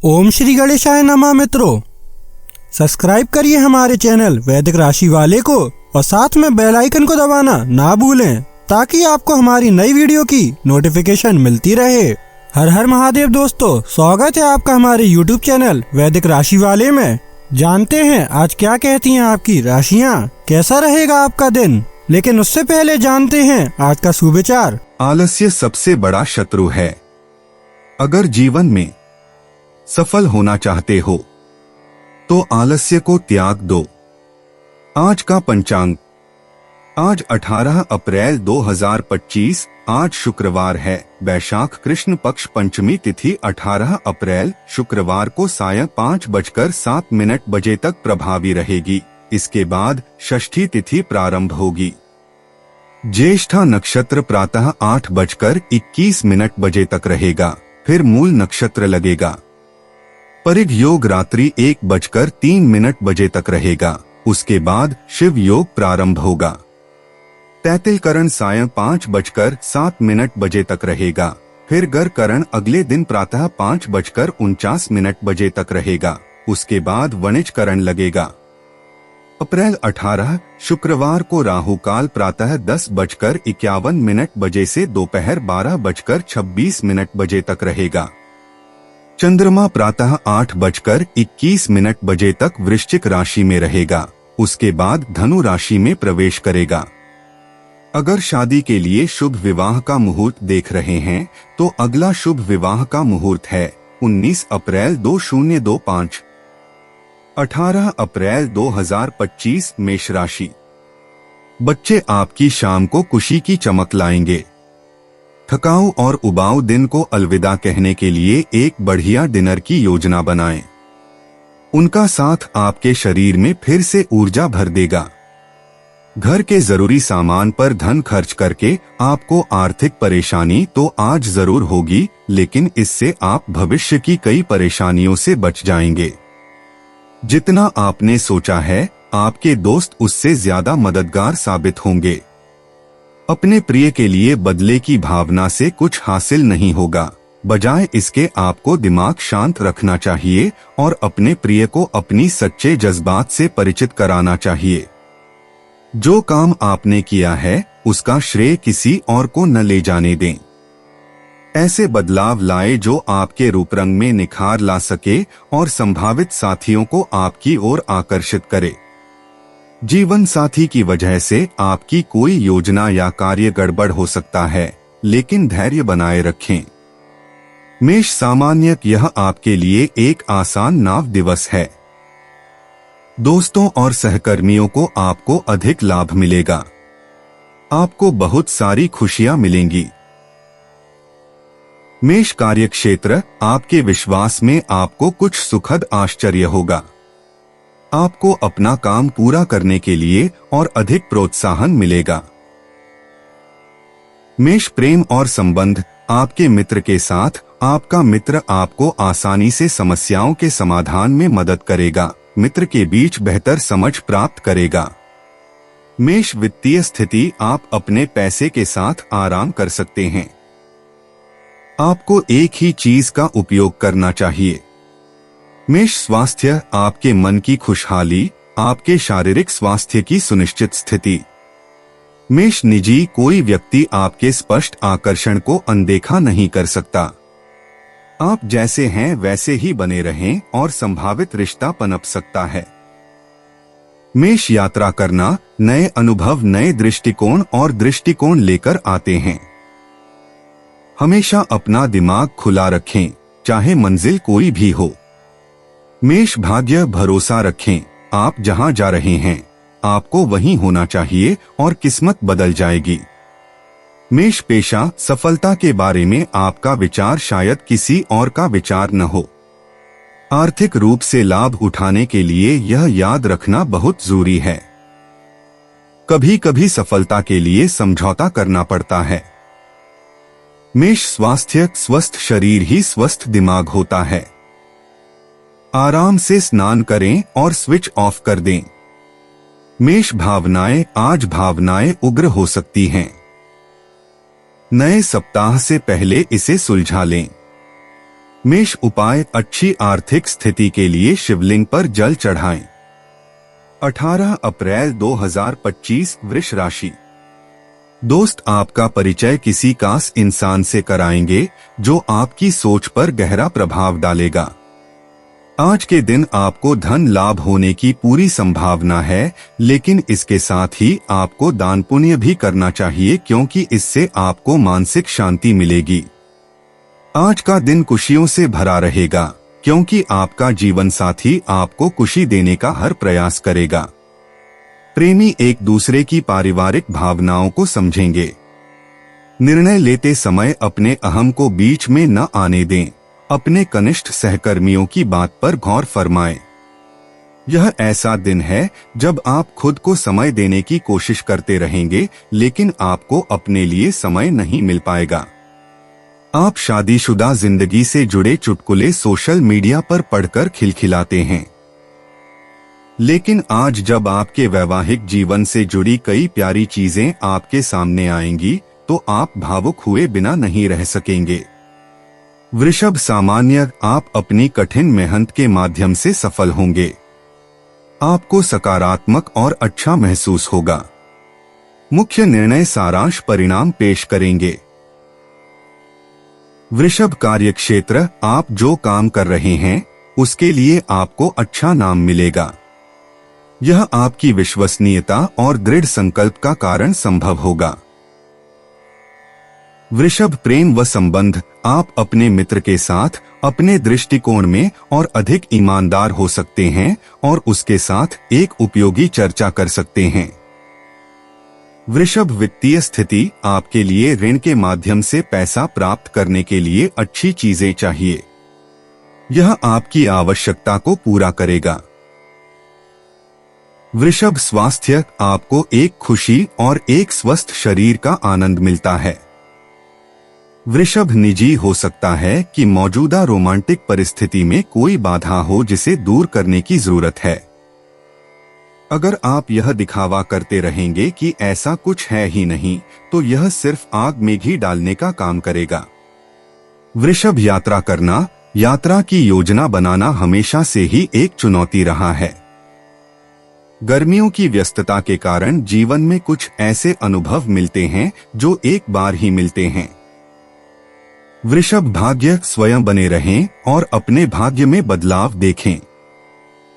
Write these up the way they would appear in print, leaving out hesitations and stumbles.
ओम श्री गणेशाय नमः। मित्रों, सब्सक्राइब करिए हमारे चैनल वैदिक राशि वाले को और साथ में बेल आइकन को दबाना ना भूलें ताकि आपको हमारी नई वीडियो की नोटिफिकेशन मिलती रहे। हर हर महादेव दोस्तों, स्वागत है आपका हमारे YouTube चैनल वैदिक राशि वाले में। जानते हैं आज क्या कहती हैं आपकी राशियाँ, कैसा रहेगा आपका दिन। लेकिन उससे पहले जानते हैं आज का सुविचार। आलस्य सबसे बड़ा शत्रु है। अगर जीवन में सफल होना चाहते हो तो आलस्य को त्याग दो। आज का पंचांग, आज 18 अप्रैल 2025, आज शुक्रवार है। वैशाख कृष्ण पक्ष पंचमी तिथि 18 अप्रैल शुक्रवार को सायं 5:07 बजे तक प्रभावी रहेगी। इसके बाद षष्ठी तिथि प्रारंभ होगी। ज्येष्ठा नक्षत्र प्रातः 8:21 बजे तक रहेगा, फिर मूल नक्षत्र लगेगा। परिग योग रात्रि 1:03 बजे तक रहेगा, उसके बाद शिव योग प्रारंभ होगा। तैतिल करण सायं 5:07 बजे तक रहेगा, फिर गर करण अगले दिन प्रातः 5:49 बजे तक रहेगा, उसके बाद वणिज करण लगेगा। अप्रैल 18 शुक्रवार को राहु काल प्रातः 10:51 बजे से दोपहर 12:26 बजे तक रहेगा। चंद्रमा प्रातः 8:21 बजे तक वृश्चिक राशि में रहेगा, उसके बाद धनु राशि में प्रवेश करेगा। अगर शादी के लिए शुभ विवाह का मुहूर्त देख रहे हैं तो अगला शुभ विवाह का मुहूर्त है 19 अप्रैल 2025। 18 अप्रैल 2025 मेष राशि। बच्चे आपकी शाम को खुशी की चमक लाएंगे। थकाऊ और उबाऊ दिन को अलविदा कहने के लिए एक बढ़िया डिनर की योजना बनाएं। उनका साथ आपके शरीर में फिर से ऊर्जा भर देगा। घर के जरूरी सामान पर धन खर्च करके आपको आर्थिक परेशानी तो आज जरूर होगी, लेकिन इससे आप भविष्य की कई परेशानियों से बच जाएंगे। जितना आपने सोचा है, आपके दोस्त उससे ज्यादा मददगार साबित होंगे। अपने प्रिय के लिए बदले की भावना से कुछ हासिल नहीं होगा, बजाय इसके आपको दिमाग शांत रखना चाहिए और अपने प्रिय को अपनी सच्चे जज्बात से परिचित कराना चाहिए। जो काम आपने किया है उसका श्रेय किसी और को न ले जाने दें। ऐसे बदलाव लाए जो आपके रूप रंग में निखार ला सके और संभावित साथियों को आपकी ओर आकर्षित करे। जीवन साथी की वजह से आपकी कोई योजना या कार्य गड़बड़ हो सकता है, लेकिन धैर्य बनाए रखें। मेष सामान्य यह आपके लिए एक आसान नाव दिवस है। दोस्तों और सहकर्मियों को आपको अधिक लाभ मिलेगा। आपको बहुत सारी खुशियां मिलेंगी। मेष कार्यक्षेत्र, आपके विश्वास में आपको कुछ सुखद आश्चर्य होगा। आपको अपना काम पूरा करने के लिए और अधिक प्रोत्साहन मिलेगा। मेष प्रेम और संबंध, आपके मित्र के साथ आपका मित्र आपको आसानी से समस्याओं के समाधान में मदद करेगा। मित्र के बीच बेहतर समझ प्राप्त करेगा। मेष वित्तीय स्थिति, आप अपने पैसे के साथ आराम कर सकते हैं। आपको एक ही चीज का उपयोग करना चाहिए। मेष स्वास्थ्य, आपके मन की खुशहाली, आपके शारीरिक स्वास्थ्य की सुनिश्चित स्थिति। मेष निजी, कोई व्यक्ति आपके स्पष्ट आकर्षण को अनदेखा नहीं कर सकता। आप जैसे हैं वैसे ही बने रहें और संभावित रिश्ता पनप सकता है। मेष यात्रा करना, नए अनुभव नए दृष्टिकोण लेकर आते हैं। हमेशा अपना दिमाग खुला रखें, चाहे मंजिल कोई भी हो। मेष भाग्य, भरोसा रखें, आप जहां जा रहे हैं आपको वहीं होना चाहिए और किस्मत बदल जाएगी। मेष पेशा, सफलता के बारे में आपका विचार शायद किसी और का विचार न हो। आर्थिक रूप से लाभ उठाने के लिए यह याद रखना बहुत जरूरी है। कभी कभी सफलता के लिए समझौता करना पड़ता है। मेष स्वास्थ्य, स्वस्थ शरीर ही स्वस्थ दिमाग होता है। आराम से स्नान करें और स्विच ऑफ कर दें। मेष भावनाएं, आज भावनाएं उग्र हो सकती हैं। नए सप्ताह से पहले इसे सुलझा लें। मेष उपाय, अच्छी आर्थिक स्थिति के लिए शिवलिंग पर जल चढ़ाएं। 18 अप्रैल 2025 वृष राशि। दोस्त आपका परिचय किसी खास इंसान से कराएंगे जो आपकी सोच पर गहरा प्रभाव डालेगा। आज के दिन आपको धन लाभ होने की पूरी संभावना है, लेकिन इसके साथ ही आपको दान पुण्य भी करना चाहिए क्योंकि इससे आपको मानसिक शांति मिलेगी। आज का दिन खुशियों से भरा रहेगा क्योंकि आपका जीवन साथी आपको खुशी देने का हर प्रयास करेगा। प्रेमी एक दूसरे की पारिवारिक भावनाओं को समझेंगे। निर्णय लेते समय अपने अहम को बीच में न आने दें। अपने कनिष्ठ सहकर्मियों की बात पर गौर फरमाएं। यह ऐसा दिन है जब आप खुद को समय देने की कोशिश करते रहेंगे, लेकिन आपको अपने लिए समय नहीं मिल पाएगा। आप शादीशुदा जिंदगी से जुड़े चुटकुले सोशल मीडिया पर पढ़कर खिलखिलाते हैं, लेकिन आज जब आपके वैवाहिक जीवन से जुड़ी कई प्यारी चीजें आपके सामने आएंगी तो आप भावुक हुए बिना नहीं रह सकेंगे। वृषभ सामान्य, आप अपनी कठिन मेहनत के माध्यम से सफल होंगे। आपको सकारात्मक और अच्छा महसूस होगा। मुख्य निर्णय सारांश परिणाम पेश करेंगे। वृषभ कार्यक्षेत्र, आप जो काम कर रहे हैं उसके लिए आपको अच्छा नाम मिलेगा। यह आपकी विश्वसनीयता और दृढ़ संकल्प का कारण संभव होगा। वृषभ प्रेम व संबंध, आप अपने मित्र के साथ अपने दृष्टिकोण में और अधिक ईमानदार हो सकते हैं और उसके साथ एक उपयोगी चर्चा कर सकते हैं। वृषभ वित्तीय स्थिति, आपके लिए ऋण के माध्यम से पैसा प्राप्त करने के लिए अच्छी चीजें चाहिए। यह आपकी आवश्यकता को पूरा करेगा। वृषभ स्वास्थ्य, आपको एक खुशी और एक स्वस्थ शरीर का आनंद मिलता है। वृषभ निजी हो सकता है कि मौजूदा रोमांटिक परिस्थिति में कोई बाधा हो जिसे दूर करने की जरूरत है। अगर आप यह दिखावा करते रहेंगे कि ऐसा कुछ है ही नहीं, तो यह सिर्फ आग में घी डालने का काम करेगा। वृषभ यात्रा करना, यात्रा की योजना बनाना हमेशा से ही एक चुनौती रहा है। गर्मियों की व्यस्तता के कारण जीवन में कुछ ऐसे अनुभव मिलते हैं जो एक बार ही मिलते हैं। वृषभ भाग्य, स्वयं बने रहें और अपने भाग्य में बदलाव देखें।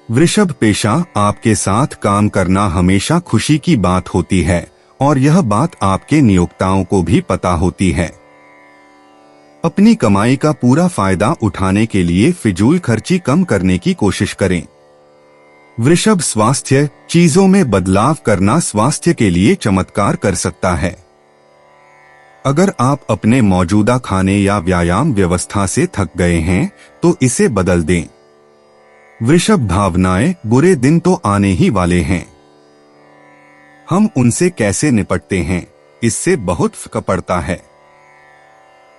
वृषभ पेशा, आपके साथ काम करना हमेशा खुशी की बात होती है और यह बात आपके नियोक्ताओं को भी पता होती है। अपनी कमाई का पूरा फायदा उठाने के लिए फिजूल खर्ची कम करने की कोशिश करें। वृषभ स्वास्थ्य, चीजों में बदलाव करना स्वास्थ्य के लिए चमत्कार कर सकता है। अगर आप अपने मौजूदा खाने या व्यायाम व्यवस्था से थक गए हैं तो इसे बदल दें। वृषभ भावनाएं, बुरे दिन तो आने ही वाले हैं। हम उनसे कैसे निपटते हैं, इससे बहुत फर्क पड़ता है।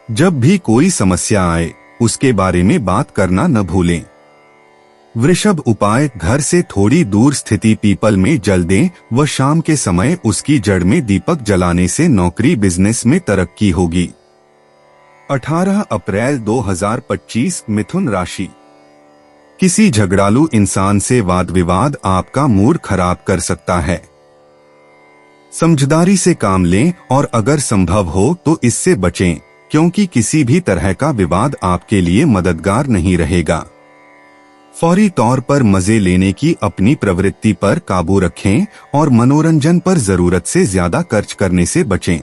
जब भी कोई समस्या आए उसके बारे में बात करना न भूलें। वृषभ उपाय, घर से थोड़ी दूर स्थिति पीपल में जल दें व शाम के समय उसकी जड़ में दीपक जलाने से नौकरी बिजनेस में तरक्की होगी। 18 अप्रैल 2025 मिथुन राशि। किसी झगड़ालू इंसान से वाद विवाद आपका मूड खराब कर सकता है। समझदारी से काम लें और अगर संभव हो तो इससे बचें, क्योंकि किसी भी तरह का विवाद आपके लिए मददगार नहीं रहेगा। फौरी तौर पर मजे लेने की अपनी प्रवृत्ति पर काबू रखें और मनोरंजन पर जरूरत से ज्यादा खर्च करने से बचें।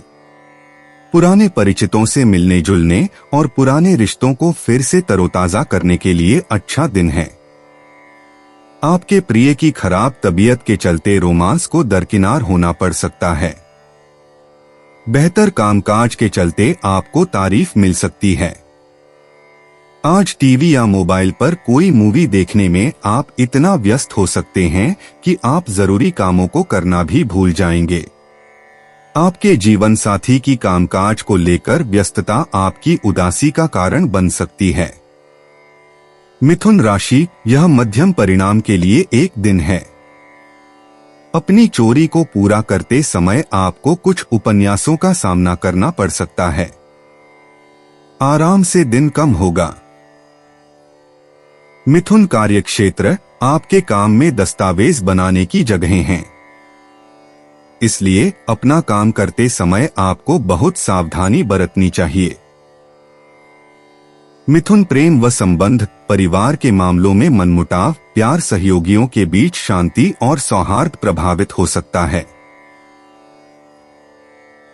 पुराने परिचितों से मिलने जुलने और पुराने रिश्तों को फिर से तरोताजा करने के लिए अच्छा दिन है। आपके प्रिय की खराब तबीयत के चलते रोमांस को दरकिनार होना पड़ सकता है। बेहतर कामकाज के चलते आपको तारीफ मिल सकती है। आज टीवी या मोबाइल पर कोई मूवी देखने में आप इतना व्यस्त हो सकते हैं कि आप जरूरी कामों को करना भी भूल जाएंगे। आपके जीवन साथी की कामकाज को लेकर व्यस्तता आपकी उदासी का कारण बन सकती है। मिथुन राशि, यह मध्यम परिणाम के लिए एक दिन है। अपनी चोरी को पूरा करते समय आपको कुछ उपन्यासों का सामना करना पड़ सकता है। आराम से दिन कम होगा। मिथुन कार्यक्षेत्र आपके काम में दस्तावेज बनाने की जगहें हैं, इसलिए अपना काम करते समय आपको बहुत सावधानी बरतनी चाहिए। मिथुन प्रेम व संबंध, परिवार के मामलों में मनमुटाव, प्यार, सहयोगियों के बीच शांति और सौहार्द प्रभावित हो सकता है।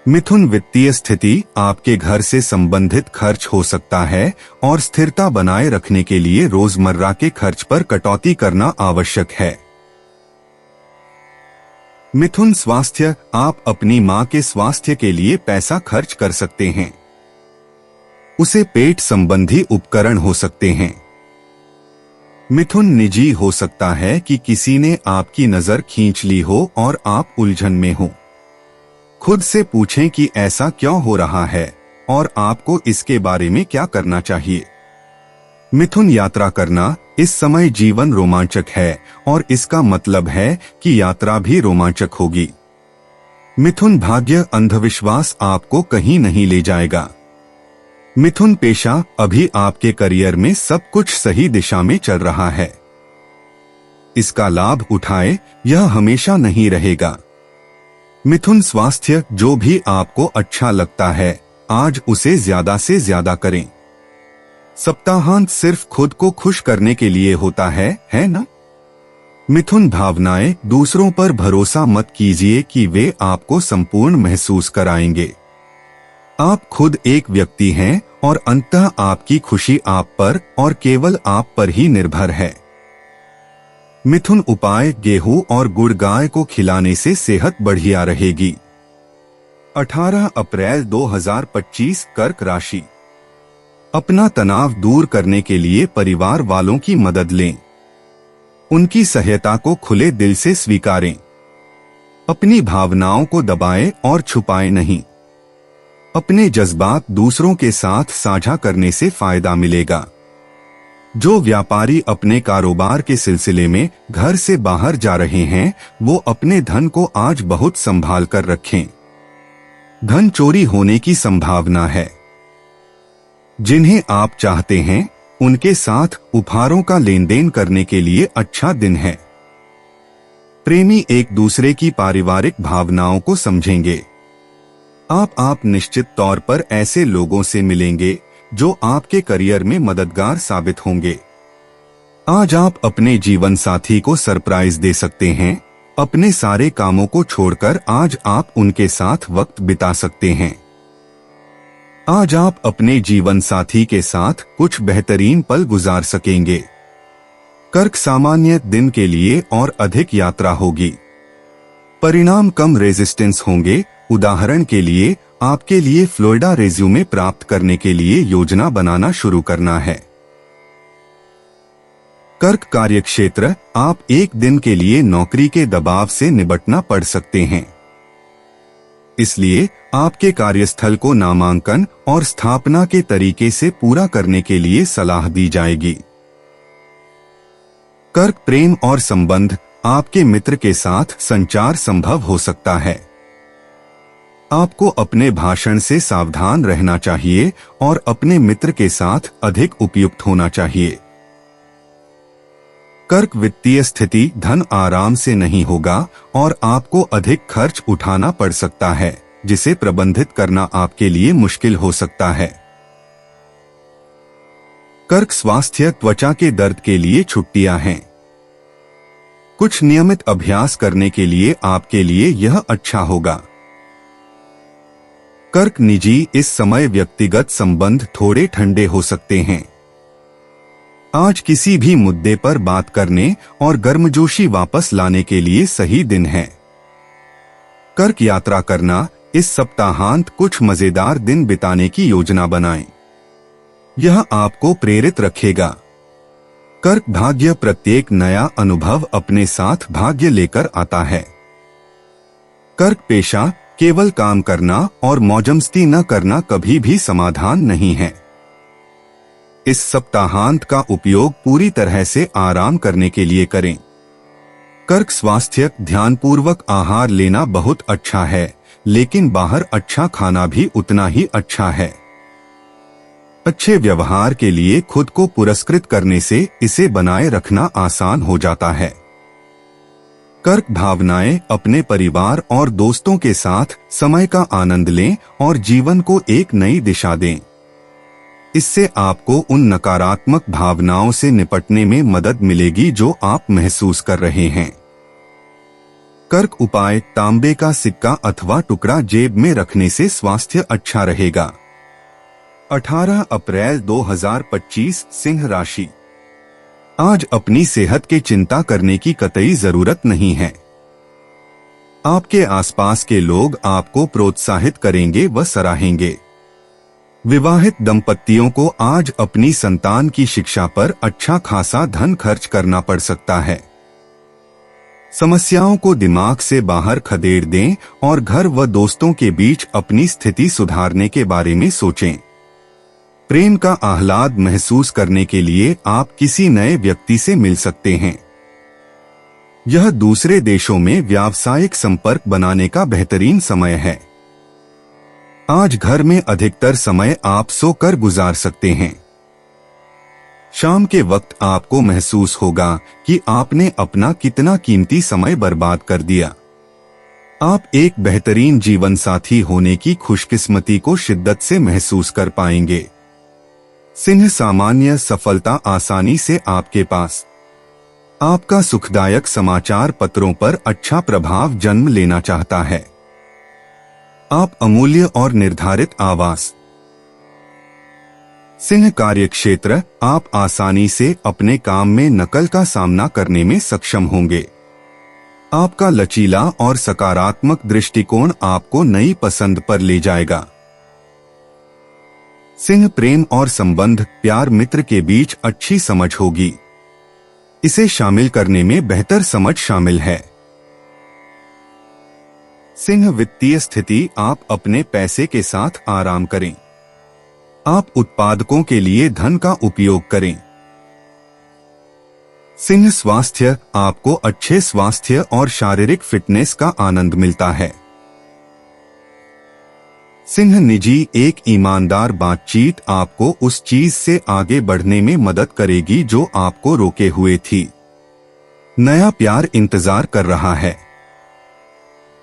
मिथुन वित्तीय स्थिति, आपके घर से संबंधित खर्च हो सकता है और स्थिरता बनाए रखने के लिए रोजमर्रा के खर्च पर कटौती करना आवश्यक है। मिथुन स्वास्थ्य, आप अपनी मां के स्वास्थ्य के लिए पैसा खर्च कर सकते हैं। उसे पेट संबंधी उपकरण हो सकते हैं। मिथुन निजी हो सकता है कि किसी ने आपकी नजर खींच ली हो और आप उलझन में हो। खुद से पूछें कि ऐसा क्यों हो रहा है और आपको इसके बारे में क्या करना चाहिए। मिथुन यात्रा करना, इस समय जीवन रोमांचक है और इसका मतलब है कि यात्रा भी रोमांचक होगी। मिथुन भाग्य, अंधविश्वास आपको कहीं नहीं ले जाएगा। मिथुन पेशा, अभी आपके करियर में सब कुछ सही दिशा में चल रहा है। इसका लाभ उठाएं, यह हमेशा नहीं रहेगा। मिथुन स्वास्थ्य, जो भी आपको अच्छा लगता है आज उसे ज्यादा से ज्यादा करें। सप्ताहांत सिर्फ खुद को खुश करने के लिए होता है ना? मिथुन भावनाएं, दूसरों पर भरोसा मत कीजिए कि वे आपको संपूर्ण महसूस कराएंगे। आप खुद एक व्यक्ति हैं और अंततः आपकी खुशी आप पर और केवल आप पर ही निर्भर है। मिथुन उपाय, गेहूं और गुड़ गाय को खिलाने से सेहत बढ़िया रहेगी। 18 अप्रैल 2025 कर्क राशि। अपना तनाव दूर करने के लिए परिवार वालों की मदद लें। उनकी सहायता को खुले दिल से स्वीकारें। अपनी भावनाओं को दबाएं और छुपाएं नहीं। अपने जज्बात दूसरों के साथ साझा करने से फायदा मिलेगा। जो व्यापारी अपने कारोबार के सिलसिले में घर से बाहर जा रहे हैं, वो अपने धन को आज बहुत संभाल कर रखें। धन चोरी होने की संभावना है। जिन्हें आप चाहते हैं उनके साथ उपहारों का लेन देन करने के लिए अच्छा दिन है। प्रेमी एक दूसरे की पारिवारिक भावनाओं को समझेंगे। आप निश्चित तौर पर ऐसे लोगों से मिलेंगे जो आपके करियर में मददगार साबित होंगे। आज आप अपने जीवन साथी को सरप्राइज दे सकते हैं। अपने सारे कामों को छोड़कर आज आप उनके साथ वक्त बिता सकते हैं। आज आप अपने जीवन साथी के साथ कुछ बेहतरीन पल गुजार सकेंगे। कर्क सामान्य दिन के लिए और अधिक यात्रा होगी। परिणाम कम रेजिस्टेंस होंगे। उदाहरण के लिए आपके लिए फ्लोरिडा रेज्यूमे प्राप्त करने के लिए योजना बनाना शुरू करना है। कर्क कार्यक्षेत्र, आप एक दिन के लिए नौकरी के दबाव से निपटना पड़ सकते हैं। इसलिए आपके कार्यस्थल को नामांकन और स्थापना के तरीके से पूरा करने के लिए सलाह दी जाएगी। कर्क प्रेम और संबंध, आपके मित्र के साथ संचार संभव हो सकता है। आपको अपने भाषण से सावधान रहना चाहिए और अपने मित्र के साथ अधिक उपयुक्त होना चाहिए। कर्क वित्तीय स्थिति, धन आराम से नहीं होगा और आपको अधिक खर्च उठाना पड़ सकता है, जिसे प्रबंधित करना आपके लिए मुश्किल हो सकता है। कर्क स्वास्थ्य, त्वचा के दर्द के लिए छुट्टियां हैं। कुछ नियमित अभ्यास करने के लिए आपके लिए यह अच्छा होगा। कर्क निजी, इस समय व्यक्तिगत संबंध थोड़े ठंडे हो सकते हैं। आज किसी भी मुद्दे पर बात करने और गर्मजोशी वापस लाने के लिए सही दिन है। कर्क यात्रा करना, इस सप्ताहांत कुछ मजेदार दिन बिताने की योजना बनाएं। यह आपको प्रेरित रखेगा। कर्क भाग्य, प्रत्येक नया अनुभव अपने साथ भाग्य लेकर आता है। कर्क पेशा, केवल काम करना और मौजमस्ती न करना कभी भी समाधान नहीं है। इस सप्ताहांत का उपयोग पूरी तरह से आराम करने के लिए करें। कर्क स्वास्थ्य, ध्यानपूर्वक आहार लेना बहुत अच्छा है, लेकिन बाहर अच्छा खाना भी उतना ही अच्छा है। अच्छे व्यवहार के लिए खुद को पुरस्कृत करने से इसे बनाए रखना आसान हो जाता है। कर्क भावनाएं, अपने परिवार और दोस्तों के साथ समय का आनंद लें और जीवन को एक नई दिशा दें। इससे आपको उन नकारात्मक भावनाओं से निपटने में मदद मिलेगी जो आप महसूस कर रहे हैं। कर्क उपाय, तांबे का सिक्का अथवा टुकड़ा जेब में रखने से स्वास्थ्य अच्छा रहेगा। 18 अप्रैल 2025 सिंह राशि। आज अपनी सेहत की चिंता करने की कतई जरूरत नहीं है। आपके आसपास के लोग आपको प्रोत्साहित करेंगे व सराहेंगे। विवाहित दंपतियों को आज अपनी संतान की शिक्षा पर अच्छा खासा धन खर्च करना पड़ सकता है। समस्याओं को दिमाग से बाहर खदेड़ दें और घर व दोस्तों के बीच अपनी स्थिति सुधारने के बारे में सोचें। प्रेम का आह्लाद महसूस करने के लिए आप किसी नए व्यक्ति से मिल सकते हैं। यह दूसरे देशों में व्यावसायिक संपर्क बनाने का बेहतरीन समय है। आज घर में अधिकतर समय आप सोकर गुजार सकते हैं। शाम के वक्त आपको महसूस होगा कि आपने अपना कितना कीमती समय बर्बाद कर दिया। आप एक बेहतरीन जीवन साथी होने की खुशकिस्मती को शिद्दत से महसूस कर पाएंगे। सिंह, सामान्य सफलता आसानी से आपके पास। आपका सुखदायक समाचार पत्रों पर अच्छा प्रभाव जन्म लेना चाहता है। आप अमूल्य और निर्धारित आवास। सिंह, कार्यक्षेत्र, आप आसानी से अपने काम में नकल का सामना करने में सक्षम होंगे। आपका लचीला और सकारात्मक दृष्टिकोण आपको नई पसंद पर ले जाएगा। सिंह, प्रेम और संबंध, प्यार मित्र के बीच अच्छी समझ होगी। इसे शामिल करने में बेहतर समझ शामिल है। सिंह, वित्तीय स्थिति, आप अपने पैसे के साथ आराम करें। आप उत्पादकों के लिए धन का उपयोग करें। सिंह, स्वास्थ्य, आपको अच्छे स्वास्थ्य और शारीरिक फिटनेस का आनंद मिलता है। सिंह, निजी, एक ईमानदार बातचीत आपको उस चीज से आगे बढ़ने में मदद करेगी जो आपको रोके हुए थी। नया प्यार इंतजार कर रहा है।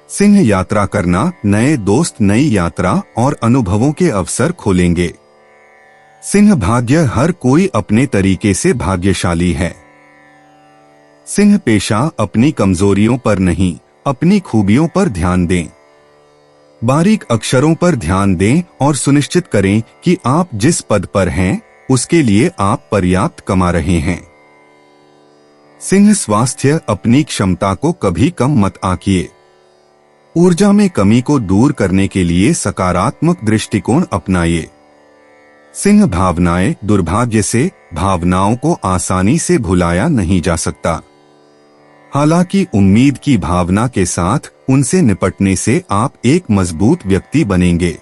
सिंह, यात्रा करना, नए दोस्त नई यात्रा और अनुभवों के अवसर खोलेंगे। सिंह, भाग्य, हर कोई अपने तरीके से भाग्यशाली है। सिंह, पेशा, अपनी कमजोरियों पर नहीं, अपनी खूबियों पर ध्यान दें। बारीक अक्षरों पर ध्यान दें और सुनिश्चित करें कि आप जिस पद पर हैं, उसके लिए आप पर्याप्त कमा रहे हैं। सिंह, स्वास्थ्य, अपनी क्षमता को कभी कम मत आंकिए। ऊर्जा में कमी को दूर करने के लिए सकारात्मक दृष्टिकोण अपनाइए। सिंह, भावनाएं, दुर्भाग्य से भावनाओं को आसानी से भुलाया नहीं जा सकता। हालांकि उम्मीद की भावना के साथ उनसे निपटने से आप एक मजबूत व्यक्ति बनेंगे।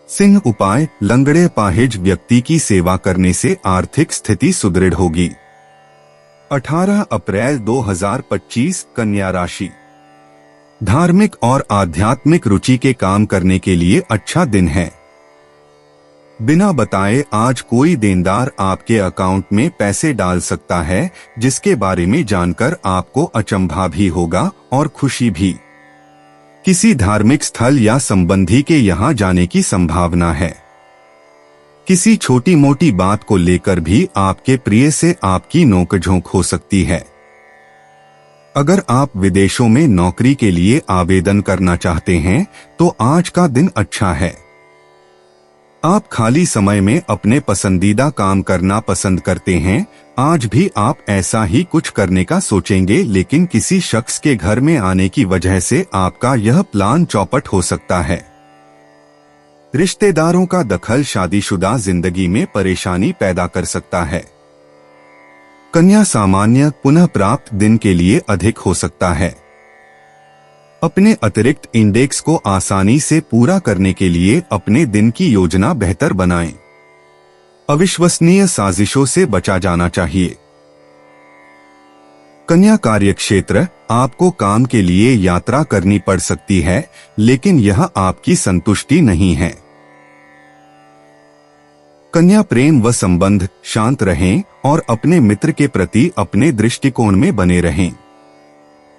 सिंह, उपाय, लंगड़े पाहिज व्यक्ति की सेवा करने से आर्थिक स्थिति सुदृढ़ होगी। 18 अप्रैल 2025 कन्या राशि। धार्मिक और आध्यात्मिक रुचि के काम करने के लिए अच्छा दिन है। बिना बताए आज कोई देनदार आपके अकाउंट में पैसे डाल सकता है, जिसके बारे में जानकर आपको अचंभा भी होगा और खुशी भी। किसी धार्मिक स्थल या संबंधी के यहाँ जाने की संभावना है। किसी छोटी मोटी बात को लेकर भी आपके प्रिय से आपकी नोकझोंक हो सकती है। अगर आप विदेशों में नौकरी के लिए आवेदन करना चाहते हैं तो आज का दिन अच्छा है। आप खाली समय में अपने पसंदीदा काम करना पसंद करते हैं। आज भी आप ऐसा ही कुछ करने का सोचेंगे, लेकिन किसी शख्स के घर में आने की वजह से आपका यह प्लान चौपट हो सकता है। रिश्तेदारों का दखल शादीशुदा जिंदगी में परेशानी पैदा कर सकता है। कन्या, सामान्य, पुनः प्राप्त दिन के लिए अधिक हो सकता है। अपने अतिरिक्त इंडेक्स को आसानी से पूरा करने के लिए अपने दिन की योजना बेहतर बनाएं। अविश्वसनीय साजिशों से बचा जाना चाहिए। कन्या, कार्यक्षेत्र, आपको काम के लिए यात्रा करनी पड़ सकती है, लेकिन यह आपकी संतुष्टि नहीं है। कन्या प्रेम व संबंध शांत रहें और अपने मित्र के प्रति अपने दृष्टिकोण में बने रहें।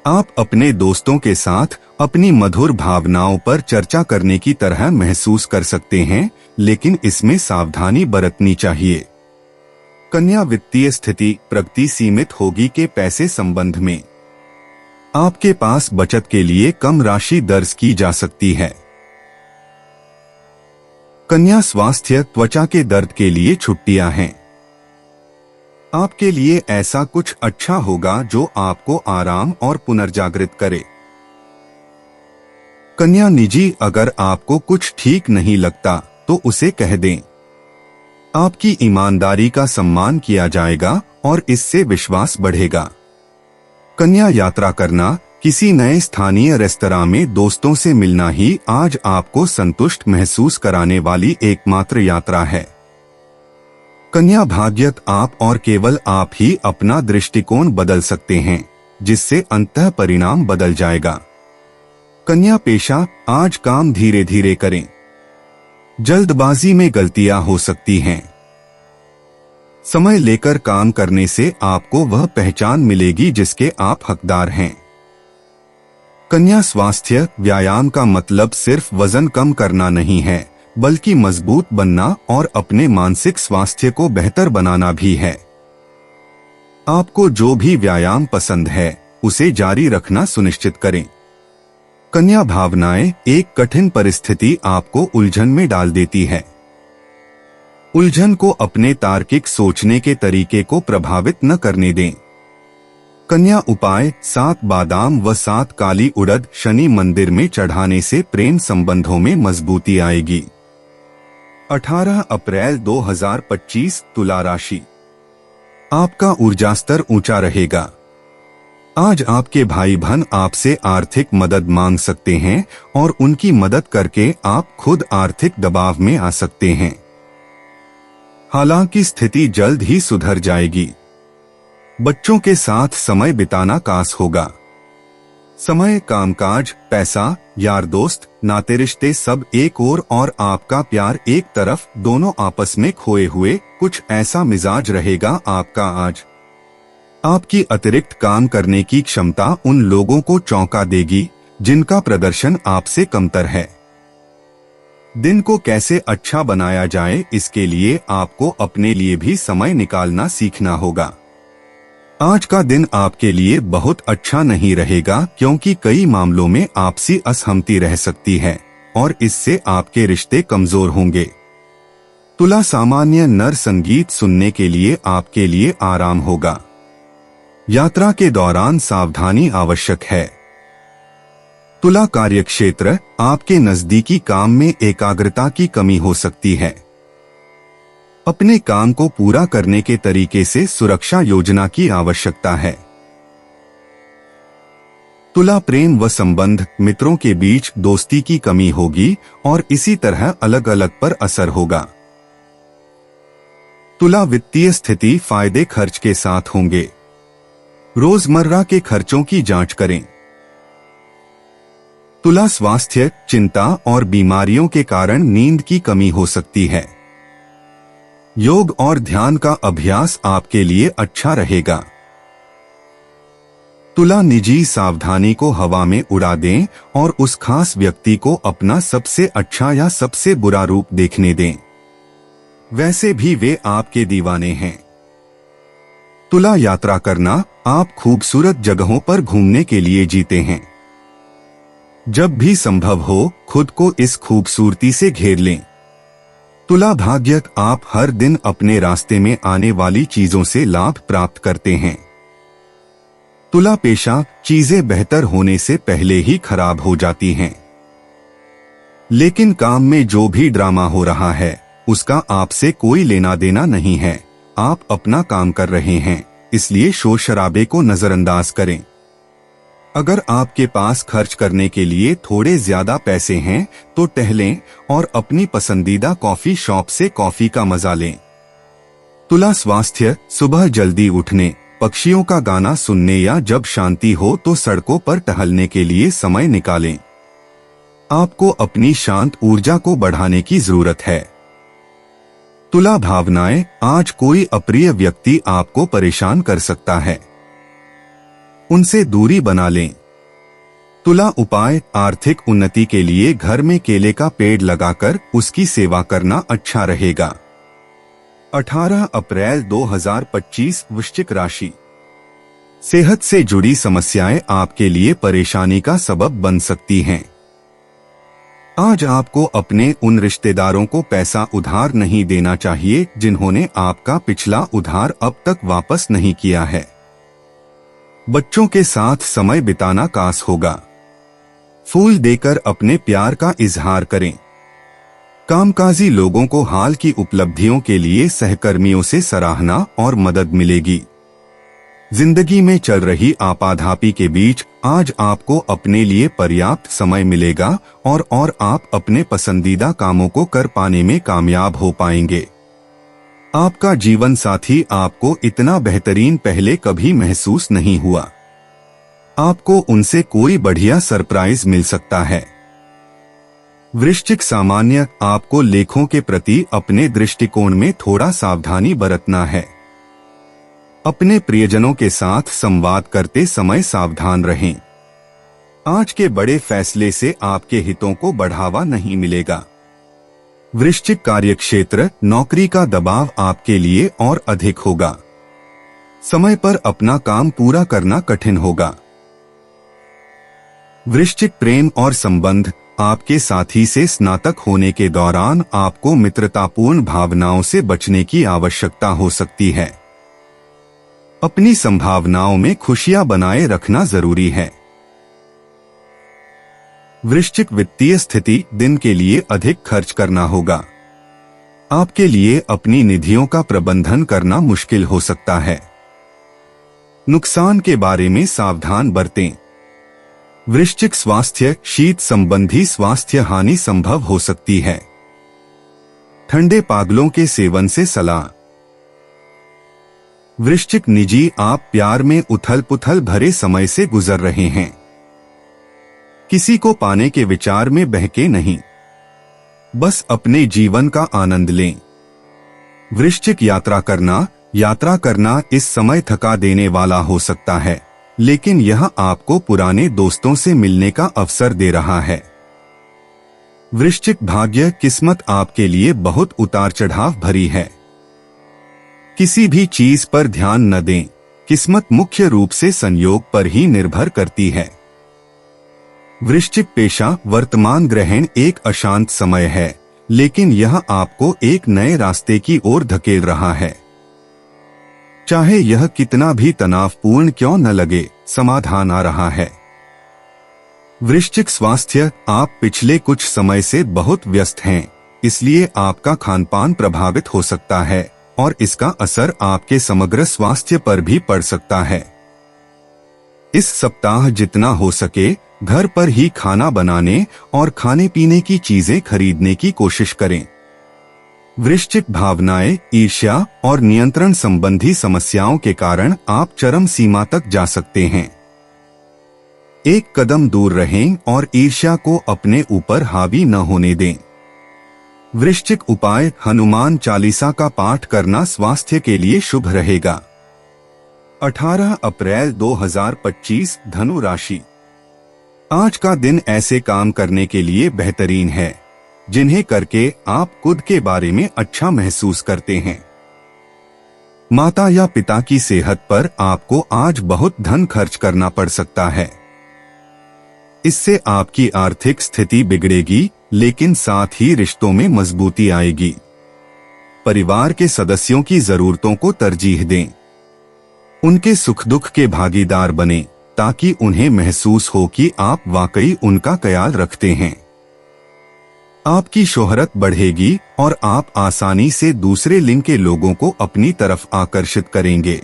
आप अपने दोस्तों के साथ अपनी मधुर भावनाओं पर चर्चा करने की तरह महसूस कर सकते हैं, लेकिन इसमें सावधानी बरतनी चाहिए। कन्या वित्तीय स्थिति प्रगति सीमित होगी के पैसे संबंध में आपके पास बचत के लिए कम राशि दर्ज की जा सकती है। कन्या स्वास्थ्य त्वचा के दर्द के लिए छुट्टियां हैं। आपके लिए ऐसा कुछ अच्छा होगा जो आपको आराम और पुनर्जागृत करे। कन्या निजी, अगर आपको कुछ ठीक नहीं लगता तो उसे कह दें। आपकी ईमानदारी का सम्मान किया जाएगा और इससे विश्वास बढ़ेगा। कन्या यात्रा करना, किसी नए स्थानीय रेस्तरां में दोस्तों से मिलना ही आज आपको संतुष्ट महसूस कराने वाली एकमात्र यात्रा है। कन्या भाग्यत, आप और केवल आप ही अपना दृष्टिकोण बदल सकते हैं, जिससे अंतः परिणाम बदल जाएगा। कन्या पेशा, आज काम धीरे धीरे करें। जल्दबाजी में गलतियां हो सकती हैं। समय लेकर काम करने से आपको वह पहचान मिलेगी जिसके आप हकदार हैं। कन्या स्वास्थ्य, व्यायाम का मतलब सिर्फ वजन कम करना नहीं है, बल्कि मजबूत बनना और अपने मानसिक स्वास्थ्य को बेहतर बनाना भी है। आपको जो भी व्यायाम पसंद है उसे जारी रखना सुनिश्चित करें। कन्या भावनाएं, एक कठिन परिस्थिति आपको उलझन में डाल देती है। उलझन को अपने तार्किक सोचने के तरीके को प्रभावित न करने दें। कन्या उपाय, 7 बादाम व 7 काली उड़द शनि मंदिर में चढ़ाने से प्रेम संबंधों में मजबूती आएगी। 18 अप्रैल 2025 तुला राशि। आपका ऊर्जा स्तर ऊंचा रहेगा। आज आपके भाई बहन आपसे आर्थिक मदद मांग सकते हैं और उनकी मदद करके आप खुद आर्थिक दबाव में आ सकते हैं। हालांकि स्थिति जल्द ही सुधर जाएगी। बच्चों के साथ समय बिताना खास होगा। समय, कामकाज, पैसा, यार दोस्त, नाते रिश्ते सब एक ओर और आपका प्यार एक तरफ, दोनों आपस में खोए हुए, कुछ ऐसा मिजाज रहेगा आपका आज। आपकी अतिरिक्त काम करने की क्षमता उन लोगों को चौंका देगी जिनका प्रदर्शन आपसे कमतर है। दिन को कैसे अच्छा बनाया जाए, इसके लिए आपको अपने लिए भी समय निकालना सीखना होगा। आज का दिन आपके लिए बहुत अच्छा नहीं रहेगा क्योंकि कई मामलों में आपसी असहमति रह सकती है और इससे आपके रिश्ते कमजोर होंगे। तुला सामान्य नर संगीत सुनने के लिए आपके लिए आराम होगा। यात्रा के दौरान सावधानी आवश्यक है। तुला कार्यक्षेत्र, आपके नजदीकी काम में एकाग्रता की कमी हो सकती है। अपने काम को पूरा करने के तरीके से सुरक्षा योजना की आवश्यकता है। तुला प्रेम व संबंध, मित्रों के बीच दोस्ती की कमी होगी और इसी तरह अलग अलग पर असर होगा। तुला वित्तीय स्थिति, फायदे खर्च के साथ होंगे। रोजमर्रा के खर्चों की जांच करें। तुला स्वास्थ्य, चिंता और बीमारियों के कारण नींद की कमी हो सकती है। योग और ध्यान का अभ्यास आपके लिए अच्छा रहेगा। तुला निजी, सावधानी को हवा में उड़ा दें और उस खास व्यक्ति को अपना सबसे अच्छा या सबसे बुरा रूप देखने दें। वैसे भी वे आपके दीवाने हैं। तुला यात्रा करना, आप खूबसूरत जगहों पर घूमने के लिए जीते हैं। जब भी संभव हो खुद को इस खूबसूरती से घेर लें। तुला भाग्यक, आप हर दिन अपने रास्ते में आने वाली चीजों से लाभ प्राप्त करते हैं। तुला पेशा, चीजें बेहतर होने से पहले ही खराब हो जाती हैं। लेकिन काम में जो भी ड्रामा हो रहा है उसका आपसे कोई लेना देना नहीं है। आप अपना काम कर रहे हैं, इसलिए शोर शराबे को नजरअंदाज करें। अगर आपके पास खर्च करने के लिए थोड़े ज्यादा पैसे हैं तो टहलें और अपनी पसंदीदा कॉफी शॉप से कॉफी का मजा लें। तुला स्वास्थ्य, सुबह जल्दी उठने, पक्षियों का गाना सुनने या जब शांति हो तो सड़कों पर टहलने के लिए समय निकालें। आपको अपनी शांत ऊर्जा को बढ़ाने की जरूरत है। तुला भावनाएं, आज कोई अप्रिय व्यक्ति आपको परेशान कर सकता है, उनसे दूरी बना लें। तुला उपाय, आर्थिक उन्नति के लिए घर में केले का पेड़ लगाकर उसकी सेवा करना अच्छा रहेगा। 18 अप्रैल 2025 वृश्चिक राशि। सेहत से जुड़ी समस्याएं आपके लिए परेशानी का सबब बन सकती हैं। आज आपको अपने उन रिश्तेदारों को पैसा उधार नहीं देना चाहिए जिन्होंने आपका पिछला उधार अब तक वापस नहीं किया है। बच्चों के साथ समय बिताना खास होगा। फूल देकर अपने प्यार का इजहार करें। कामकाजी लोगों को हाल की उपलब्धियों के लिए सहकर्मियों से सराहना और मदद मिलेगी। जिंदगी में चल रही आपाधापी के बीच आज आपको अपने लिए पर्याप्त समय मिलेगा और आप अपने पसंदीदा कामों को कर पाने में कामयाब हो पाएंगे। आपका जीवन साथी आपको इतना बेहतरीन पहले कभी महसूस नहीं हुआ। आपको उनसे कोई बढ़िया सरप्राइज मिल सकता है। वृश्चिक सामान्य, आपको लेखों के प्रति अपने दृष्टिकोण में थोड़ा सावधानी बरतना है। अपने प्रियजनों के साथ संवाद करते समय सावधान रहें। आज के बड़े फैसले से आपके हितों को बढ़ावा नहीं मिलेगा। वृश्चिक कार्यक्षेत्र, नौकरी का दबाव आपके लिए और अधिक होगा। समय पर अपना काम पूरा करना कठिन होगा। वृश्चिक प्रेम और संबंध, आपके साथी से स्नातक होने के दौरान आपको मित्रतापूर्ण भावनाओं से बचने की आवश्यकता हो सकती है। अपनी संभावनाओं में खुशियां बनाए रखना जरूरी है। वृश्चिक वित्तीय स्थिति, दिन के लिए अधिक खर्च करना होगा। आपके लिए अपनी निधियों का प्रबंधन करना मुश्किल हो सकता है। नुकसान के बारे में सावधान बरतें। वृश्चिक स्वास्थ्य, शीत संबंधी स्वास्थ्य हानि संभव हो सकती है। ठंडे पागलों के सेवन से सलाह। वृश्चिक निजी, आप प्यार में उथल पुथल भरे समय से गुजर रहे हैं। किसी को पाने के विचार में बहके नहीं, बस अपने जीवन का आनंद लें। वृश्चिक यात्रा करना इस समय थका देने वाला हो सकता है, लेकिन यह आपको पुराने दोस्तों से मिलने का अवसर दे रहा है। वृश्चिक भाग्य, किस्मत आपके लिए बहुत उतार चढ़ाव भरी है। किसी भी चीज पर ध्यान न दें। किस्मत मुख्य रूप से संयोग पर ही निर्भर करती है। वृश्चिक पेशा, वर्तमान ग्रहण एक अशांत समय है, लेकिन यह आपको एक नए रास्ते की ओर धकेल रहा है। चाहे यह कितना भी तनावपूर्ण क्यों न लगे, समाधान आ रहा है। वृश्चिक स्वास्थ्य, आप पिछले कुछ समय से बहुत व्यस्त हैं, इसलिए आपका खानपान प्रभावित हो सकता है और इसका असर आपके समग्र स्वास्थ्य पर भी पड़ सकता है। इस सप्ताह जितना हो सके घर पर ही खाना बनाने और खाने पीने की चीजें खरीदने की कोशिश करें। वृश्चिक भावनाएं, ईर्ष्या और नियंत्रण संबंधी समस्याओं के कारण आप चरम सीमा तक जा सकते हैं। एक कदम दूर रहें और ईर्ष्या को अपने ऊपर हावी न होने दें। वृश्चिक उपाय, हनुमान चालीसा का पाठ करना स्वास्थ्य के लिए शुभ रहेगा। 18 अप्रैल 2025 धनु राशि। आज का दिन ऐसे काम करने के लिए बेहतरीन है जिन्हें करके आप खुद के बारे में अच्छा महसूस करते हैं। माता या पिता की सेहत पर आपको आज बहुत धन खर्च करना पड़ सकता है। इससे आपकी आर्थिक स्थिति बिगड़ेगी, लेकिन साथ ही रिश्तों में मजबूती आएगी। परिवार के सदस्यों की जरूरतों को तरजीह दें। उनके सुख दुख के भागीदार बनें, ताकि उन्हें महसूस हो कि आप वाकई उनका ख्याल रखते हैं। आपकी शोहरत बढ़ेगी और आप आसानी से दूसरे लिंग के लोगों को अपनी तरफ आकर्षित करेंगे।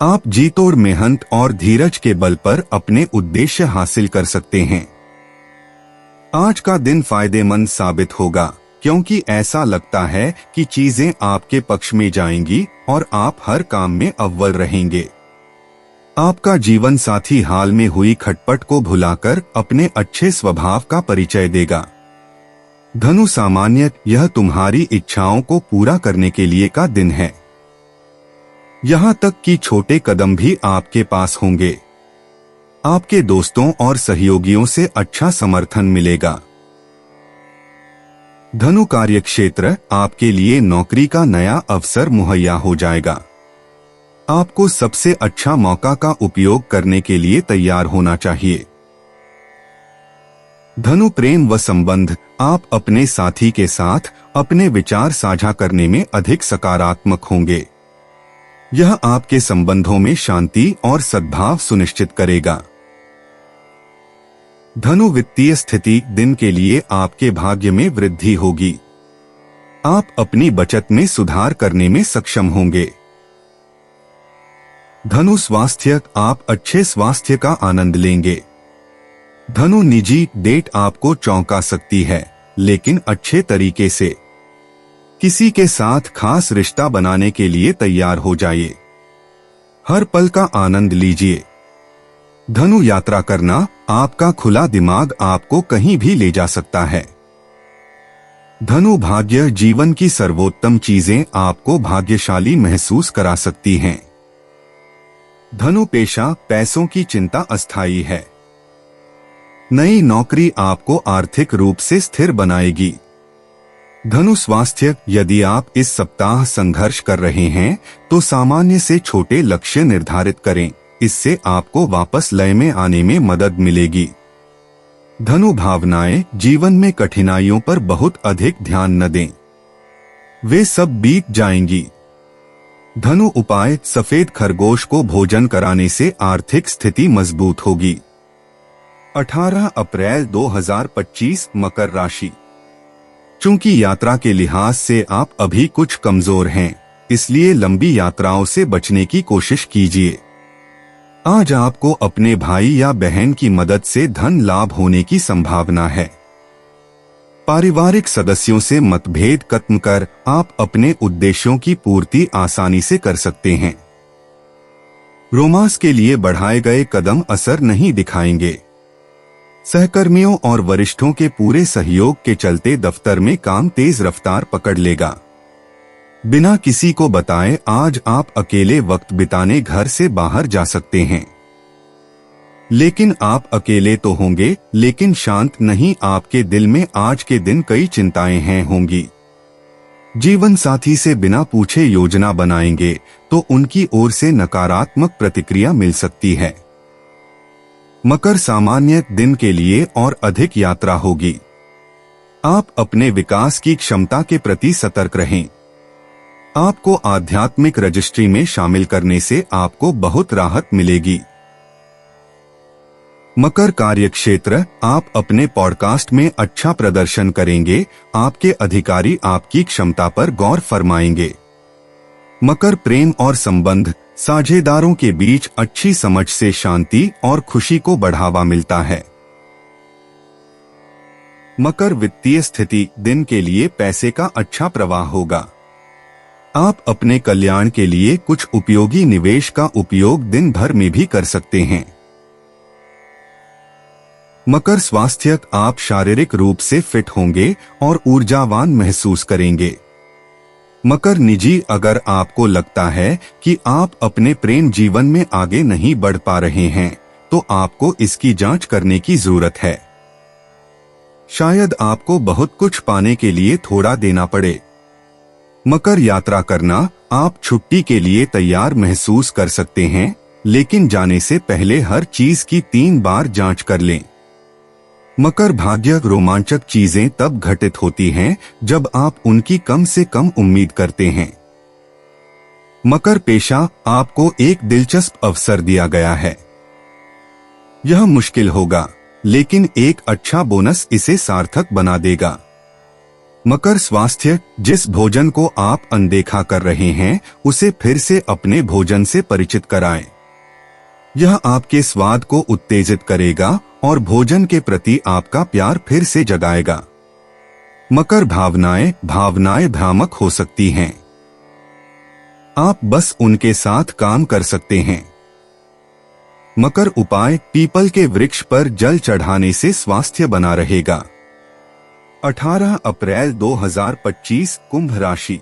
आप जी तोड़ मेहनत और धीरज के बल पर अपने उद्देश्य हासिल कर सकते हैं। आज का दिन फायदेमंद साबित होगा, क्योंकि ऐसा लगता है कि चीजें आपके पक्ष में जाएंगी और आप हर काम में अव्वल रहेंगे। आपका जीवन साथी हाल में हुई खटपट को भुलाकर अपने अच्छे स्वभाव का परिचय देगा। धनु सामान्य, यह तुम्हारी इच्छाओं को पूरा करने के लिए का दिन है। यहाँ तक कि छोटे कदम भी आपके पास होंगे। आपके दोस्तों और सहयोगियों से अच्छा समर्थन मिलेगा। धनु कार्यक्षेत्र, आपके लिए नौकरी का नया अवसर मुहैया हो जाएगा। आपको सबसे अच्छा मौका का उपयोग करने के लिए तैयार होना चाहिए। धनु प्रेम व संबंध, आप अपने साथी के साथ अपने विचार साझा करने में अधिक सकारात्मक होंगे। यह आपके संबंधों में शांति और सद्भाव सुनिश्चित करेगा। धनु वित्तीय स्थिति, दिन के लिए आपके भाग्य में वृद्धि होगी। आप अपनी बचत में सुधार करने में सक्षम होंगे। धनु स्वास्थ्य, आप अच्छे स्वास्थ्य का आनंद लेंगे। धनु निजी डेट, आपको चौंका सकती है, लेकिन अच्छे तरीके से। किसी के साथ खास रिश्ता बनाने के लिए तैयार हो जाइए। हर पल का आनंद लीजिए। धनु यात्रा करना, आपका खुला दिमाग आपको कहीं भी ले जा सकता है। धनु भाग्य, जीवन की सर्वोत्तम चीजें आपको भाग्यशाली महसूस करा सकती हैं। धनु पेशा, पैसों की चिंता अस्थायी है। नई नौकरी आपको आर्थिक रूप से स्थिर बनाएगी। धनु स्वास्थ्य, यदि आप इस सप्ताह संघर्ष कर रहे हैं तो सामान्य से छोटे लक्ष्य निर्धारित करें, इससे आपको वापस लय में आने में मदद मिलेगी। धनु भावनाएं, जीवन में कठिनाइयों पर बहुत अधिक ध्यान न दें, वे सब बीत जाएंगी। धनु उपाय, सफेद खरगोश को भोजन कराने से आर्थिक स्थिति मजबूत होगी। 18 अप्रैल 2025 मकर राशि। चूंकि यात्रा के लिहाज से आप अभी कुछ कमजोर हैं, इसलिए लंबी यात्राओं से बचने की कोशिश कीजिए। आज आपको अपने भाई या बहन की मदद से धन लाभ होने की संभावना है। पारिवारिक सदस्यों से मतभेद खत्म कर आप अपने उद्देश्यों की पूर्ति आसानी से कर सकते हैं। रोमांस के लिए बढ़ाए गए कदम असर नहीं दिखाएंगे। सहकर्मियों और वरिष्ठों के पूरे सहयोग के चलते दफ्तर में काम तेज रफ्तार पकड़ लेगा। बिना किसी को बताए आज आप अकेले वक्त बिताने घर से बाहर जा सकते हैं। लेकिन आप अकेले तो होंगे, लेकिन शांत नहीं। आपके दिल में आज के दिन कई चिंताएं हैं होंगी। जीवन साथी से बिना पूछे योजना बनाएंगे तो उनकी ओर से नकारात्मक प्रतिक्रिया मिल सकती है। मकर सामान्य, दिन के लिए और अधिक यात्रा होगी। आप अपने विकास की क्षमता के प्रति सतर्क रहें। आपको आध्यात्मिक रजिस्ट्री में शामिल करने से आपको बहुत राहत मिलेगी। मकर कार्यक्षेत्र, आप अपने पॉडकास्ट में अच्छा प्रदर्शन करेंगे। आपके अधिकारी आपकी क्षमता पर गौर फरमाएंगे। मकर प्रेम और संबंध, साझेदारों के बीच अच्छी समझ से शांति और खुशी को बढ़ावा मिलता है। मकर वित्तीय स्थिति, दिन के लिए पैसे का अच्छा प्रवाह होगा। आप अपने कल्याण के लिए कुछ उपयोगी निवेश का उपयोग दिन भर में भी कर सकते हैं। मकर स्वास्थ्य, आप शारीरिक रूप से फिट होंगे और ऊर्जावान महसूस करेंगे। मकर निजी, अगर आपको लगता है कि आप अपने प्रेम जीवन में आगे नहीं बढ़ पा रहे हैं तो आपको इसकी जांच करने की जरूरत है। शायद आपको बहुत कुछ पाने के लिए थोड़ा देना पड़े। मकर यात्रा करना, आप छुट्टी के लिए तैयार महसूस कर सकते हैं, लेकिन जाने से पहले हर चीज की 3 बार जांच कर लें। मकर भाग्य, रोमांचक चीजें तब घटित होती हैं जब आप उनकी कम से कम उम्मीद करते हैं। मकर पेशा, आपको एक दिलचस्प अवसर दिया गया है। यह मुश्किल होगा, लेकिन एक अच्छा बोनस इसे सार्थक बना देगा। मकर स्वास्थ्य, जिस भोजन को आप अनदेखा कर रहे हैं उसे फिर से अपने भोजन से परिचित कराएं। यह आपके स्वाद को उत्तेजित करेगा और भोजन के प्रति आपका प्यार फिर से जगाएगा। मकर भावनाएं भ्रामक हो सकती हैं। आप बस उनके साथ काम कर सकते हैं। मकर उपाय, पीपल के वृक्ष पर जल चढ़ाने से स्वास्थ्य बना रहेगा। 18 अप्रैल 2025 कुंभ राशि।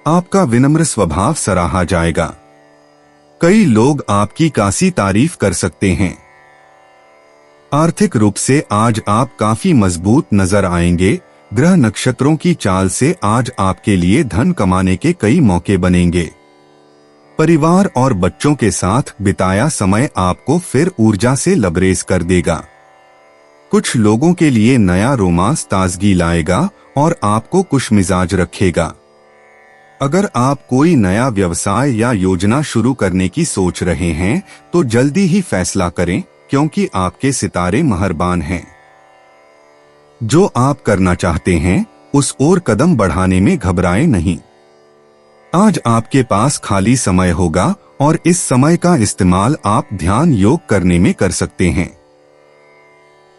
आपका विनम्र स्वभाव सराहा जाएगा। कई लोग आपकी कासी तारीफ कर सकते हैं। आर्थिक रूप से आज आप काफी मजबूत नजर आएंगे। ग्रह नक्षत्रों की चाल से आज आपके लिए धन कमाने के कई मौके बनेंगे। परिवार और बच्चों के साथ बिताया समय आपको फिर ऊर्जा से लबरेज कर देगा। कुछ लोगों के लिए नया रोमांस ताजगी लाएगा और आपको खुशमिजाज रखेगा। अगर आप कोई नया व्यवसाय या योजना शुरू करने की सोच रहे हैं तो जल्दी ही फैसला करें, क्योंकि आपके सितारे मेहरबान हैं। जो आप करना चाहते हैं उस ओर कदम बढ़ाने में घबराएं नहीं। आज आपके पास खाली समय होगा और इस समय का इस्तेमाल आप ध्यान योग करने में कर सकते हैं।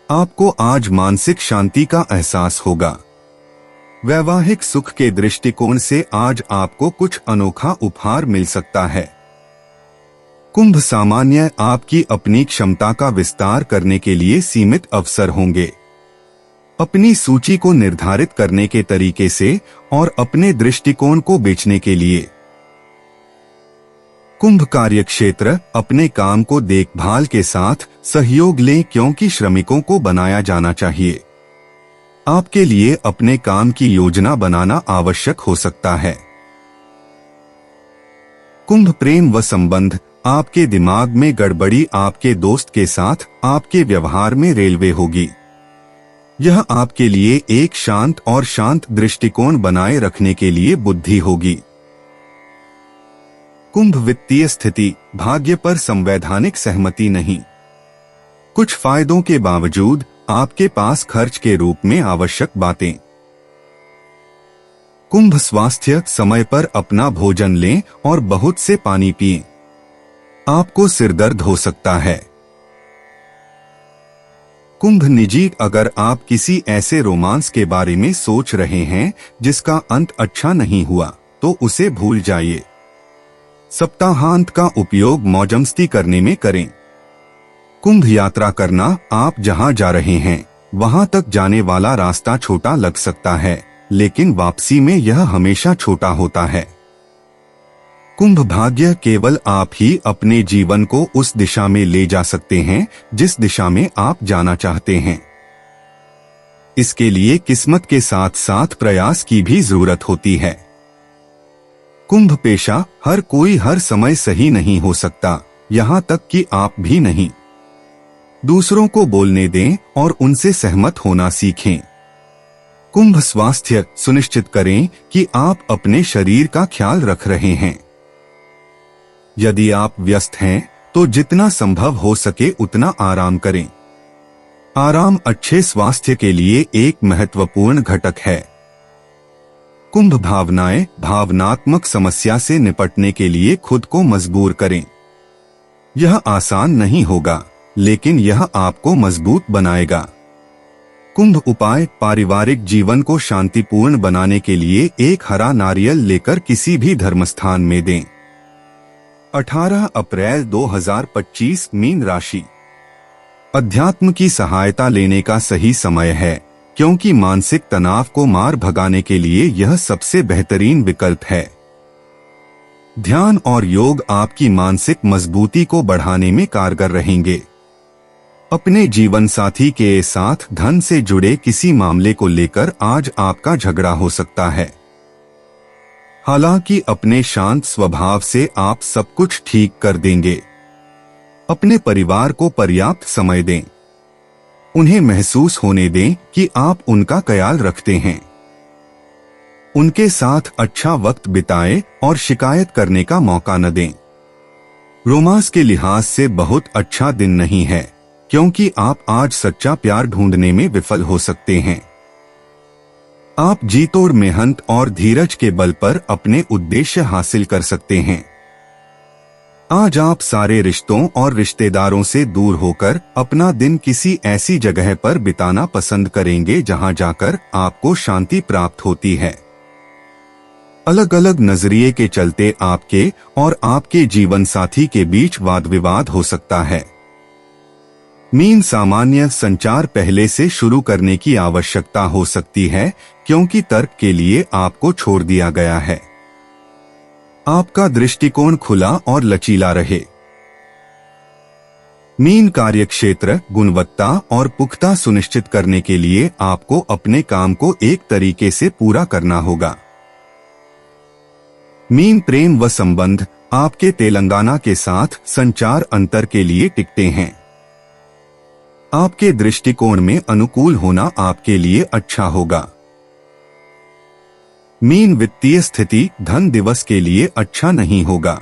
आपको आज मानसिक शांति का एहसास होगा। वैवाहिक सुख के दृष्टिकोण से आज आपको कुछ अनोखा उपहार मिल सकता है। कुंभ सामान्य आपकी अपनी क्षमता का विस्तार करने के लिए सीमित अवसर होंगे। अपनी सूची को निर्धारित करने के तरीके से और अपने दृष्टिकोण को बेचने के लिए। कुंभ कार्यक्षेत्र अपने काम को देखभाल के साथ सहयोग लें, क्योंकि श्रमिकों को बनाया जाना चाहिए। आपके लिए अपने काम की योजना बनाना आवश्यक हो सकता है। कुंभ प्रेम व संबंध आपके दिमाग में गड़बड़ी आपके दोस्त के साथ आपके व्यवहार में रेलवे होगी। यह आपके लिए एक शांत और शांत दृष्टिकोण बनाए रखने के लिए बुद्धि होगी। कुंभ वित्तीय स्थिति भाग्य पर संवैधानिक सहमति नहीं। कुछ फायदों के बावजूद आपके पास खर्च के रूप में आवश्यक बातें। कुंभ स्वास्थ्य समय पर अपना भोजन लें और बहुत से पानी पिएं। आपको सिरदर्द हो सकता है। कुंभ निजी अगर आप किसी ऐसे रोमांस के बारे में सोच रहे हैं जिसका अंत अच्छा नहीं हुआ तो उसे भूल जाइए। सप्ताहांत का उपयोग मौजमस्ती करने में करें। कुंभ यात्रा करना आप जहां जा रहे हैं वहां तक जाने वाला रास्ता छोटा लग सकता है, लेकिन वापसी में यह हमेशा छोटा होता है। कुंभ भाग्य केवल आप ही अपने जीवन को उस दिशा में ले जा सकते हैं जिस दिशा में आप जाना चाहते हैं। इसके लिए किस्मत के साथ साथ प्रयास की भी जरूरत होती है। कुंभ पेशा हर कोई हर समय सही नहीं हो सकता, यहां तक कि आप भी नहीं। दूसरों को बोलने दें और उनसे सहमत होना सीखें। कुंभ स्वास्थ्य सुनिश्चित करें कि आप अपने शरीर का ख्याल रख रहे हैं। यदि आप व्यस्त हैं तो जितना संभव हो सके उतना आराम करें। आराम अच्छे स्वास्थ्य के लिए एक महत्वपूर्ण घटक है। कुंभ भावनाएं भावनात्मक समस्या से निपटने के लिए खुद को मजबूर करें। यह आसान नहीं होगा, लेकिन यह आपको मजबूत बनाएगा। कुंभ उपाय पारिवारिक जीवन को शांतिपूर्ण बनाने के लिए एक हरा नारियल लेकर किसी भी धर्मस्थान में दें। 18 अप्रैल 2025 मीन राशि। अध्यात्म की सहायता लेने का सही समय है, क्योंकि मानसिक तनाव को मार भगाने के लिए यह सबसे बेहतरीन विकल्प है। ध्यान और योग आपकी मानसिक मजबूती को बढ़ाने में कारगर रहेंगे। अपने जीवन साथी के साथ धन से जुड़े किसी मामले को लेकर आज आपका झगड़ा हो सकता है। हालांकि अपने शांत स्वभाव से आप सब कुछ ठीक कर देंगे। अपने परिवार को पर्याप्त समय दें। उन्हें महसूस होने दें कि आप उनका ख्याल रखते हैं। उनके साथ अच्छा वक्त बिताएं और शिकायत करने का मौका न दें। रोमांस के लिहाज से बहुत अच्छा दिन नहीं है, क्योंकि आप आज सच्चा प्यार ढूंढने में विफल हो सकते हैं। आप जीतोड़ मेहनत और धीरज के बल पर अपने उद्देश्य हासिल कर सकते हैं। आज आप सारे रिश्तों और रिश्तेदारों से दूर होकर अपना दिन किसी ऐसी जगह पर बिताना पसंद करेंगे जहां जाकर आपको शांति प्राप्त होती है। अलग अलग नजरिए के चलते आपके और आपके जीवन साथी के बीच वाद विवाद हो सकता है। मीन सामान्य संचार पहले से शुरू करने की आवश्यकता हो सकती है क्योंकि तर्क के लिए आपको छोड़ दिया गया है। आपका दृष्टिकोण खुला और लचीला रहे। मीन कार्यक्षेत्र गुणवत्ता और पुख्ता सुनिश्चित करने के लिए आपको अपने काम को एक तरीके से पूरा करना होगा। मीन प्रेम व संबंध आपके तेलंगाना के साथ संचार अंतर के लिए टिकते हैं। आपके दृष्टिकोण में अनुकूल होना आपके लिए अच्छा होगा। मीन वित्तीय स्थिति धन दिवस के लिए अच्छा नहीं होगा।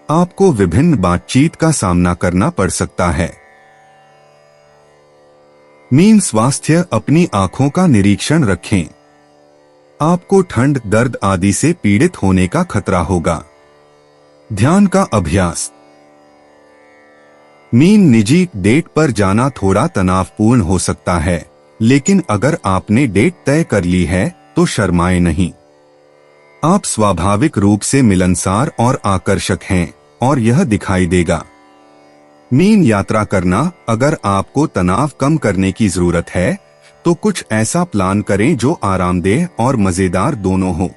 आपको विभिन्न बातचीत का सामना करना पड़ सकता है। मीन स्वास्थ्य अपनी आंखों का निरीक्षण रखें। आपको ठंड दर्द आदि से पीड़ित होने का खतरा होगा। ध्यान का अभ्यास। मीन निजी डेट पर जाना थोड़ा तनावपूर्ण हो सकता है, लेकिन अगर आपने डेट तय कर ली है तो शर्माएं नहीं। आप स्वाभाविक रूप से मिलनसार और आकर्षक हैं और यह दिखाई देगा। मीन यात्रा करना। अगर आपको तनाव कम करने की जरूरत है तो कुछ ऐसा प्लान करें जो आरामदेह और मजेदार दोनों हो।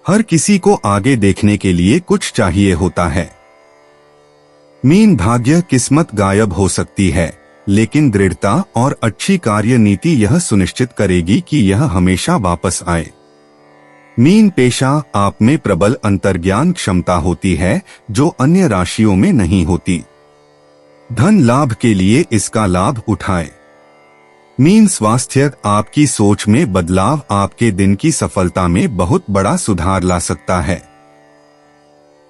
हर किसी को आगे देखने के लिए कुछ चाहिए होता है। मीन भाग्य किस्मत गायब हो सकती है, लेकिन दृढ़ता और अच्छी कार्य नीति यह सुनिश्चित करेगी कि यह हमेशा वापस आए। मीन पेशा। आप में प्रबल अंतर्ज्ञान क्षमता होती है जो अन्य राशियों में नहीं होती। धन लाभ के लिए इसका लाभ उठाएं। मीन स्वास्थ्य। आपकी सोच में बदलाव आपके दिन की सफलता में बहुत बड़ा सुधार ला सकता है।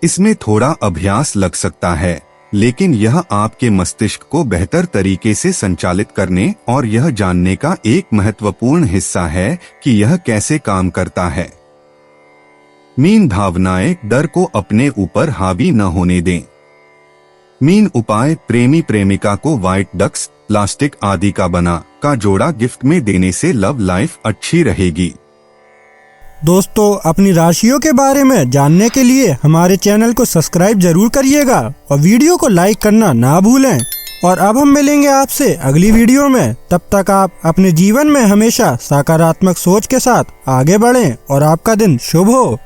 इसमें थोड़ा अभ्यास लग सकता है, लेकिन यह आपके मस्तिष्क को बेहतर तरीके से संचालित करने और यह जानने का एक महत्वपूर्ण हिस्सा है कि यह कैसे काम करता है। मीन भावनाएं। डर को अपने ऊपर हावी न होने दें। मीन उपाय। प्रेमी प्रेमिका को व्हाइट डक्स, प्लास्टिक आदि का बना का जोड़ा गिफ्ट में देने से लव लाइफ अच्छी रहेगी। दोस्तों, अपनी राशियों के बारे में जानने के लिए हमारे चैनल को सब्सक्राइब जरूर करिएगा और वीडियो को लाइक करना ना भूलें। और अब हम मिलेंगे आपसे अगली वीडियो में। तब तक आप अपने जीवन में हमेशा सकारात्मक सोच के साथ आगे बढ़ें और आपका दिन शुभ हो।